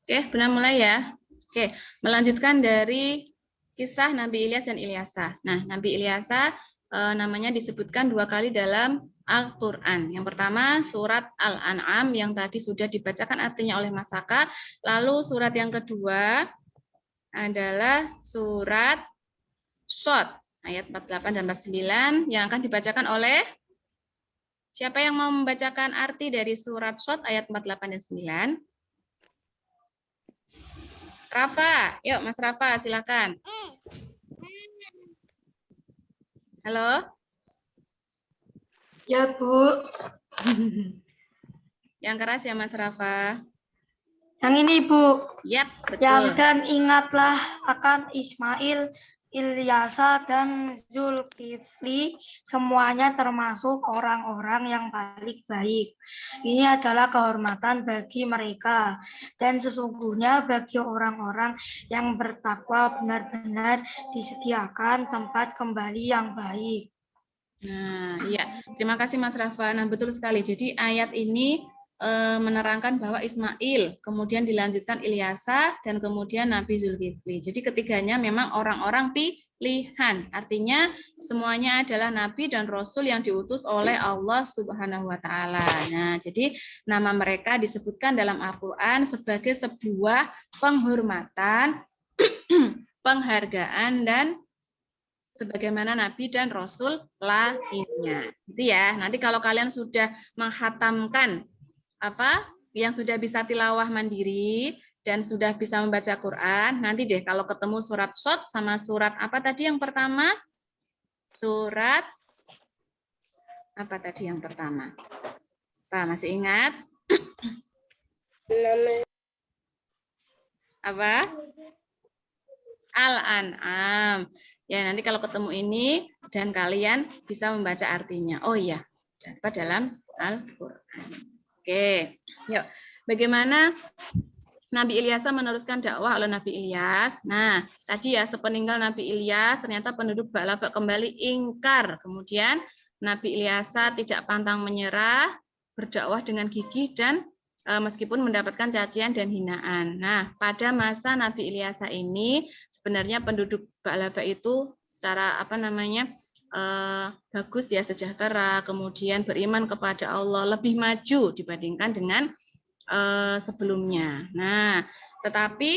Oke, benar mulai ya. Oke, melanjutkan dari kisah Nabi Ilyas dan Ilyasa. Nah, Nabi Ilyasa namanya disebutkan 2 kali dalam Al-Quran. Yang pertama surat Al-An'am yang tadi sudah dibacakan artinya oleh Mas Saka. Lalu surat yang kedua adalah surat Shad ayat 48 dan 49 yang akan dibacakan oleh siapa yang mau membacakan arti dari surat Shad ayat 48 dan 9? Rafa, yuk Mas Rafa silakan. Halo? Ya, Bu. Yang keras ya Mas Rafa. Yang ini, Bu. Yap, Yang betul. dan ingatlah akan Ismail, Ilyasa, dan Zulkifli, semuanya termasuk orang-orang yang paling baik. Ini adalah kehormatan bagi mereka, dan sesungguhnya bagi orang-orang yang bertakwa benar-benar disediakan tempat kembali yang baik. Nah, iya. Terima kasih Mas Rafa. Nah, betul sekali. Jadi ayat ini menerangkan bahwa Ismail, kemudian dilanjutkan Ilyasa, dan kemudian Nabi Zulkifli. Jadi ketiganya memang orang-orang pilihan. Artinya semuanya adalah Nabi dan Rasul yang diutus oleh Allah Subhanahu wa Ta'ala. Nah, jadi nama mereka disebutkan dalam Al-Quran sebagai sebuah penghormatan, penghargaan, dan sebagaimana Nabi dan Rasul lainnya. Gitu ya. Nanti kalau kalian sudah menghatamkan yang sudah bisa tilawah mandiri dan sudah bisa membaca Quran, nanti deh kalau ketemu surat Shad sama surat apa tadi yang pertama? Surat apa tadi yang pertama? Pak, masih ingat? Apa? Al-An'am. Ya, nanti kalau ketemu ini dan kalian bisa membaca artinya. Oh iya, dapat dalam Al-Qur'an. Oke. Yuk, bagaimana Nabi Ilyasa meneruskan dakwah oleh Nabi Ilyas. Nah, tadi ya sepeninggal Nabi Ilyas ternyata penduduk Ba'labak kembali ingkar. Kemudian Nabi Ilyasa tidak pantang menyerah, berdakwah dengan gigih dan meskipun mendapatkan cacian dan hinaan. Nah, pada masa Nabi Ilyasa ini sebenarnya penduduk Ba'labak itu secara bagus ya, sejahtera, kemudian beriman kepada Allah, lebih maju dibandingkan dengan sebelumnya. Nah, tetapi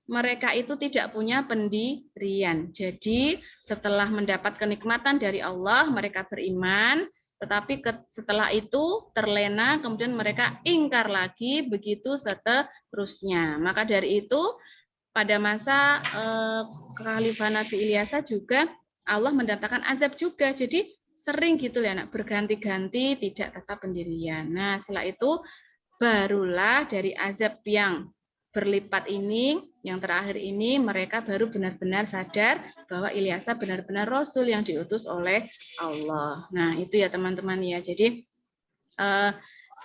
mereka itu tidak punya pendirian. Jadi setelah mendapat kenikmatan dari Allah, mereka beriman, tetapi setelah itu terlena, kemudian mereka ingkar lagi, begitu seterusnya. Maka dari itu, pada masa kekhalifahan Nabi Ilyasa juga Allah mendatangkan azab juga. Jadi sering gitu ya, anak berganti-ganti, tidak tetap pendirian. Nah, setelah itu barulah dari azab yang berlipat ini, yang terakhir ini, mereka baru benar-benar sadar bahwa Ilyasa benar-benar Rasul yang diutus oleh Allah. Nah, itu ya teman-teman ya. Jadi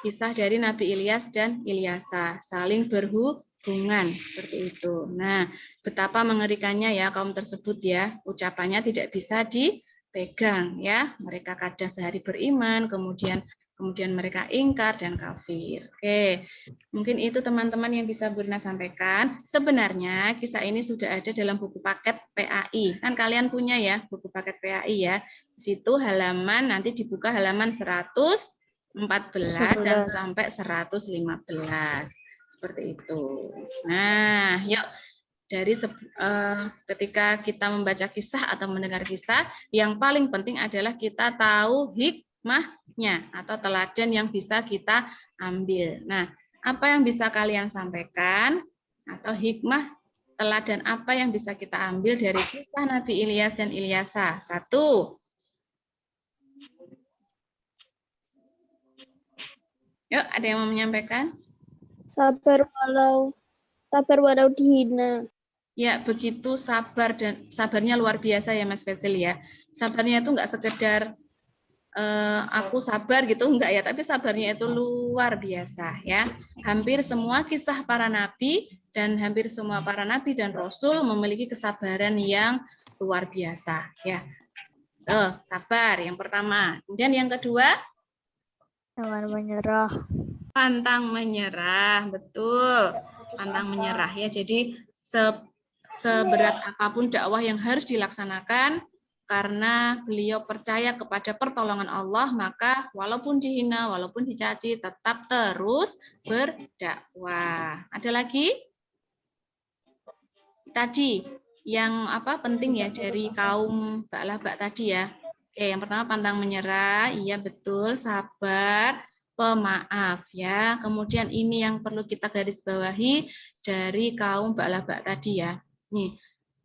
kisah dari Nabi Ilyas dan Ilyasa saling berhubungan seperti itu. Nah, betapa mengerikannya ya kaum tersebut ya. Ucapannya tidak bisa dipegang ya. Mereka kadang sehari beriman, kemudian mereka ingkar dan kafir. Oke, mungkin itu teman-teman yang bisa Bu Rina sampaikan. Sebenarnya kisah ini sudah ada dalam buku paket PAI. Kan kalian punya ya buku paket PAI ya. Di situ halaman, nanti dibuka halaman 114 dan sampai 115. Seperti itu. Nah, yuk. Dari ketika kita membaca kisah atau mendengar kisah, yang paling penting adalah kita tahu hikmahnya atau teladan yang bisa kita ambil. Nah, apa yang bisa kalian sampaikan atau hikmah teladan apa yang bisa kita ambil dari kisah Nabi Ilyas dan Ilyasa? 1. Yuk, ada yang mau menyampaikan? Sabar walau dihina. Ya, begitu sabar dan sabarnya luar biasa ya Mas Fasil ya. Sabarnya itu enggak sekedar aku sabar gitu enggak ya, tapi sabarnya itu luar biasa ya. Hampir semua kisah para nabi dan hampir semua para nabi dan rasul memiliki kesabaran yang luar biasa ya. Sabar yang pertama. Kemudian yang kedua, Jangan menyerah. pantang menyerah, betul. pantang menyerah ya. Jadi seberat apapun dakwah yang harus dilaksanakan, karena beliau percaya kepada pertolongan Allah, maka walaupun dihina, walaupun dicaci, tetap terus berdakwah. Ada lagi? Tadi yang apa penting ya dari kaum Ba'labak tadi ya. Oke, yang pertama pantang menyerah, iya betul, sabar, pemaaf ya. Kemudian ini yang perlu kita garis bawahi dari kaum Ba'labak tadi ya. Nih,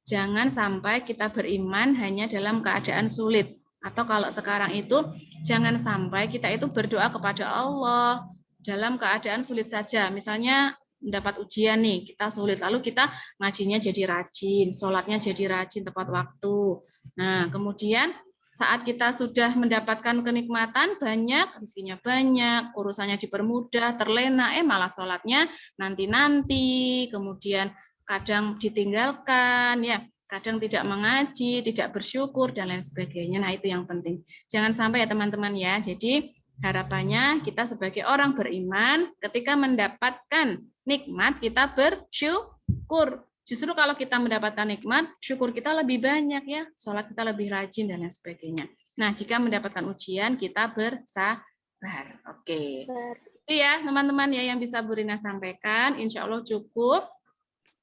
jangan sampai kita beriman hanya dalam keadaan sulit. Atau kalau sekarang itu, jangan sampai kita itu berdoa kepada Allah dalam keadaan sulit saja. Misalnya mendapat ujian nih, kita sulit. Lalu kita ngajinya jadi rajin, sholatnya jadi rajin tepat waktu. Nah, kemudian saat kita sudah mendapatkan kenikmatan banyak, rezekinya banyak, urusannya dipermudah, terlena, malah sholatnya nanti-nanti, kemudian kadang ditinggalkan, ya, kadang tidak mengaji, tidak bersyukur, dan lain sebagainya. Nah, itu yang penting. Jangan sampai ya teman-teman ya. Jadi harapannya kita sebagai orang beriman, ketika mendapatkan nikmat, kita bersyukur. Justru kalau kita mendapatkan nikmat, syukur kita lebih banyak ya, sholat kita lebih rajin, dan lain sebagainya. Nah, jika mendapatkan ujian, kita bersabar. Oke. Itu ya teman-teman ya yang bisa Bu Rina sampaikan. Insya Allah cukup.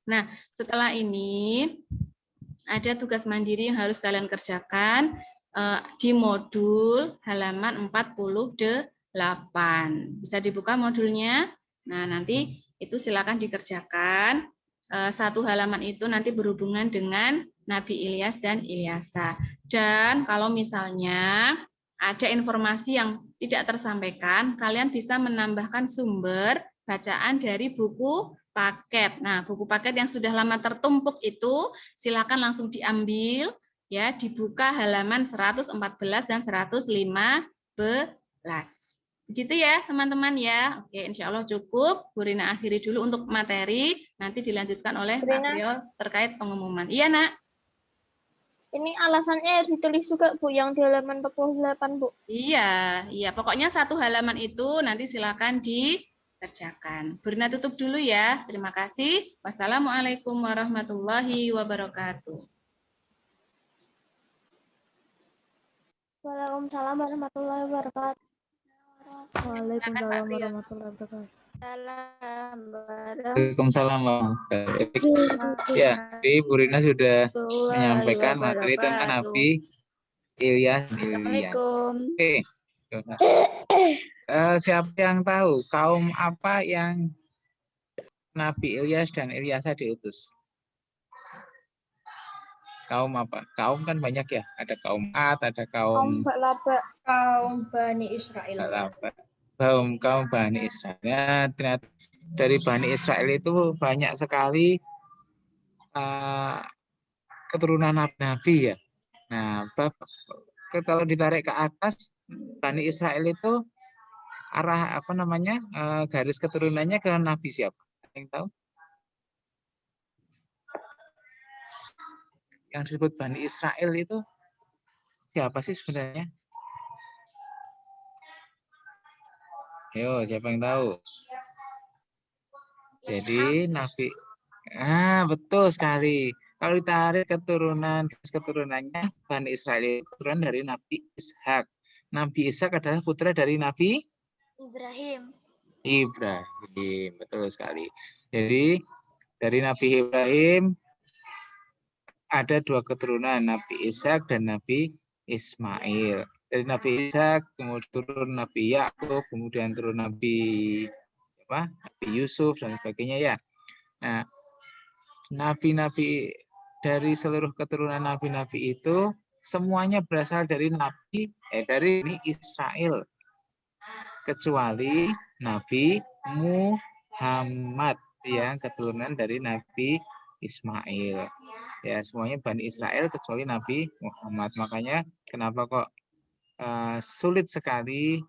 Nah, setelah ini ada tugas mandiri yang harus kalian kerjakan di modul halaman 48. Bisa dibuka modulnya. Nah, nanti itu silakan dikerjakan. Satu halaman itu nanti berhubungan dengan Nabi Ilyas dan Ilyasa. Dan kalau misalnya ada informasi yang tidak tersampaikan, kalian bisa menambahkan sumber bacaan dari buku paket. Nah, buku paket yang sudah lama tertumpuk itu silakan langsung diambil ya, dibuka halaman 114 dan 115. Begitu ya, teman-teman ya. Oke, insya Allah cukup. Bu Rina akhiri dulu untuk materi, nanti dilanjutkan oleh Pak Priyo terkait pengumuman. Iya, Nak. Ini alasannya harus ditulis juga, Bu, yang di halaman 48, Bu. Iya, iya. Pokoknya satu halaman itu nanti silakan dikerjakan. Bu Rina tutup dulu ya. Terima kasih. Wassalamualaikum warahmatullahi wabarakatuh. Waalaikumsalam warahmatullahi wabarakatuh. Waalaikumsalam warahmatullahi wabarakatuh. Waalaikumsalam warahmatullahi wabarakatuh. Ya, Bu Rina sudah menyampaikan materi tentang Nabi Ilyas. Oke. Siapa yang tahu kaum apa yang Nabi Ilyas dan Ilyasa diutus? Kaum apa? Kaum kan banyak ya. Ada kaum Ad, ada kaum Ba'labak, kaum Bani Israel. Kaum Bani Israel. Ya, ternyata dari Bani Israel itu banyak sekali keturunan nabi ya. Nah, kalau ditarik ke atas, Bani Israel itu arah apa namanya garis keturunannya ke nabi siapa? Yang tahu? Yang disebut Bani Israel itu siapa sih sebenarnya? Yo, siapa yang tahu? Jadi nabi, betul sekali. Kalau ditarik keturunannya Bani Israel itu keturunan dari Nabi Ishak. Nabi Ishak adalah putra dari Nabi Ibrahim, betul sekali. Jadi dari Nabi Ibrahim ada dua keturunan, Nabi Ishak dan Nabi Ismail. Dari Nabi Ishak kemudian turun Nabi Yakub, kemudian turun Nabi Nabi Yusuf dan sebagainya ya. Nah, nabi-nabi dari seluruh keturunan nabi-nabi itu semuanya berasal dari dari Israel, kecuali Nabi Muhammad yang keturunan dari Nabi Ismail. Ya, semuanya Bani Israel kecuali Nabi Muhammad. Makanya kenapa kok sulit sekali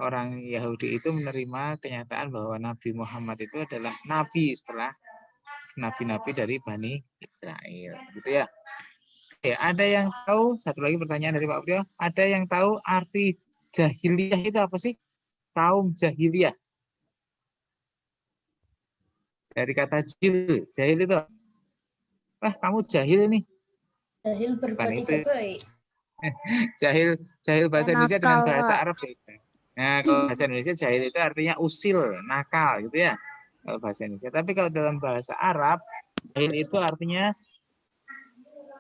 orang Yahudi itu menerima kenyataan bahwa Nabi Muhammad itu adalah nabi setelah nabi-nabi dari Bani Israel, gitu ya. Oke, ada yang tahu? Satu lagi pertanyaan dari Pak Priyo. Ada yang tahu arti jahiliyah itu apa sih? Kaum jahiliyah. Dari kata jahil. Jahil itu, kamu jahil nih. Jahil Bukan berbuat itu. tidak baik. Jahil bahasa Indonesia dengan Nakal, bahasa Pak. Arab beda. Nah, kalau bahasa Indonesia jahil itu artinya usil, nakal gitu ya. Kalau bahasa Indonesia. Tapi kalau dalam bahasa Arab, jahil itu artinya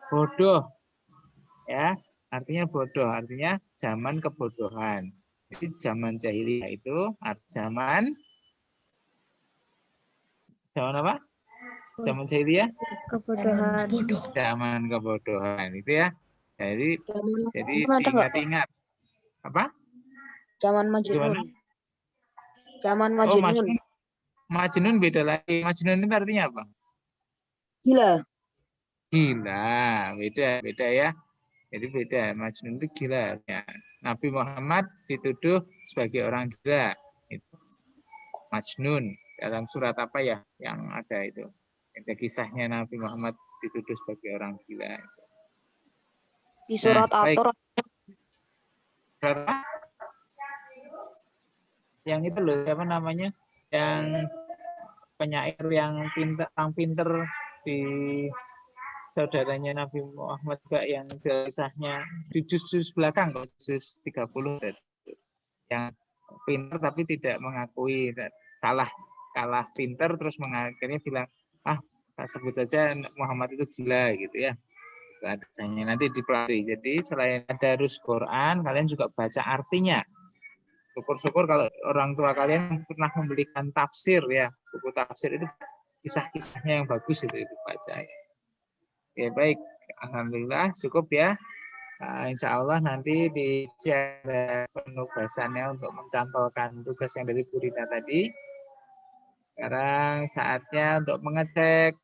bodoh. Ya, artinya bodoh, artinya zaman kebodohan. Jadi zaman jahiliyah itu zaman apa? Zaman jahiliyah? Kebodohan. Bodoh. Zaman kebodohan itu ya. Jadi Zaman ada nggak, Pak? diingat-ingat. Apa? Zaman Gimana? Majnun. Zaman Oh, Majnun. Majnun beda lagi. Majnun itu artinya apa? Gila. Gila, beda ya. Jadi beda. Majnun itu gila. Ya. Nabi Muhammad dituduh sebagai orang gila. Itu Majnun. Dalam surat apa ya yang ada itu? Ada kisahnya Nabi Muhammad dituduh sebagai orang gila. Di surat baik. At-Tur. Surat apa? Yang itu loh, apa namanya? Yang penyair yang pinter di saudaranya Nabi Muhammad juga yang kisahnya di juz belakang, juz 30 yang pinter tapi tidak mengakui, kalah pinter terus akhirnya bilang sebut saja Muhammad itu gila gitu ya. Adanya nanti dipelajari. Jadi selain ada harus Quran, kalian juga baca artinya. Syukur-syukur kalau orang tua kalian pernah membelikan tafsir ya, buku tafsir itu kisah-kisahnya yang bagus itu baca ya. Ya baik, alhamdulillah cukup ya. Insya Allah nanti di penugasannya untuk mencantolkan tugas yang dari Bu Rita tadi. Sekarang saatnya untuk mengecek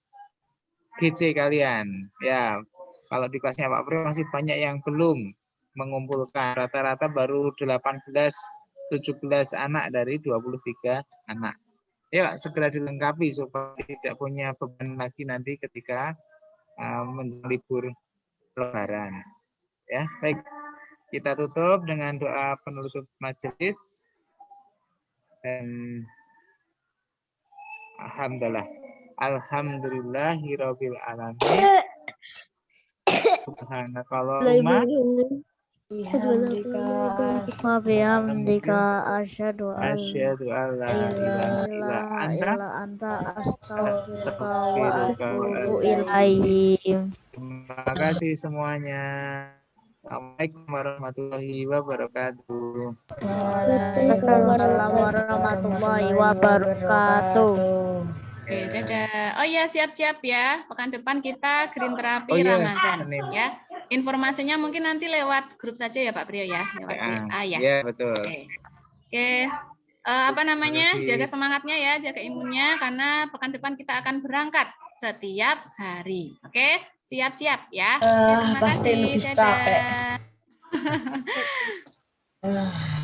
GC kalian. Ya, kalau di kelasnya Pak Pri masih banyak yang belum mengumpulkan. Rata-rata baru 18-17 anak dari 23 anak. Ya, segera dilengkapi supaya tidak punya beban lagi nanti ketika menjelang libur Lebaran. Ya, baik. Kita tutup dengan doa penutup majelis. Dan Alhamdulillahirabbil alamin. Subhanakallahumma Wa bihamdika asyhadu an la ilaha illa anta astaghfiruka wa atubu ilaik. Terima kasih semuanya. Assalamualaikum warahmatullahi wabarakatuh. Waalaikumsalam warahmatullahi wabarakatuh. Oke, dadah. Oh ya, siap-siap ya. Pekan depan kita green terapi Oh, iya. Ramadan Senin. ya. Informasinya mungkin nanti lewat grup saja ya Pak Priyo ya. Lewat WA ya. Iya, betul. Oke. Apa namanya? Terima kasih. Jaga semangatnya ya, jaga imunnya karena pekan depan kita akan berangkat setiap hari. Oke? Siap-siap ya. Terima Pasti kasih. lebih Dadah. capek.